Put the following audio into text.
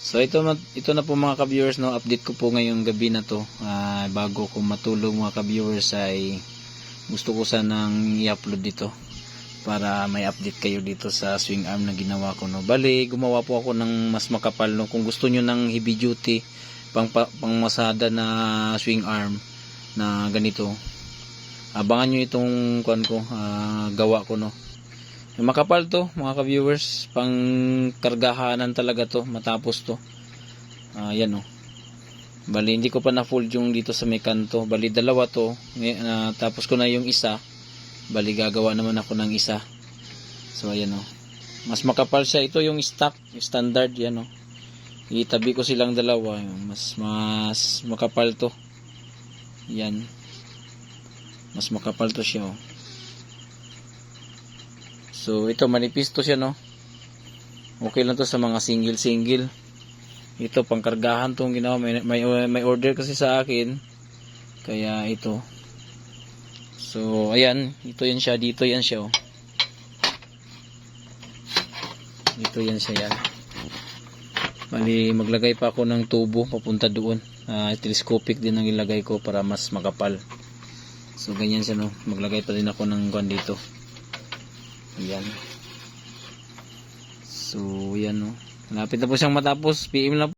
So ito na po mga ka-viewers, no, update ko po ngayong gabi na to. Bago ko matulog mga ka-viewers ay gusto ko sanang i-upload dito para may update kayo dito sa swing arm na ginawa ko, no. Bali, gumawa po ako ng mas makapal, no. Kung gusto nyo ng heavy duty pang masada na swing arm na ganito, abangan nyo itong gawa ko, no. Makapal to mga ka-viewers, pang kargahanan talaga to matapos to. Yan, oh. Bali hindi ko pa na fold yung dito sa may kanto, bali dalawa to, tapos ko na yung isa, bali gagawa naman ako ng isa. So ayan, oh. Mas makapal siya, ito yung stock standard, yan, oh. Itabi ko silang dalawa, mas makapal to. Yan, mas makapal to siya, oh. So ito manipis to siya, no. Okay lang to sa mga single. Ito pangkargahan tong ginawa, may order kasi sa akin. Kaya ito. So ayan, ito yan siya, dito yan siya, oh. Dito yan siya, yan. Bali maglagay pa ako ng tubo papunta doon. Telescopic din ang ilagay ko para mas makapal. So ganyan siya, no. Maglagay pa din ako ng gun dito. Ayan. So, yan, no. Malapit na po siyang matapos. PM lang po.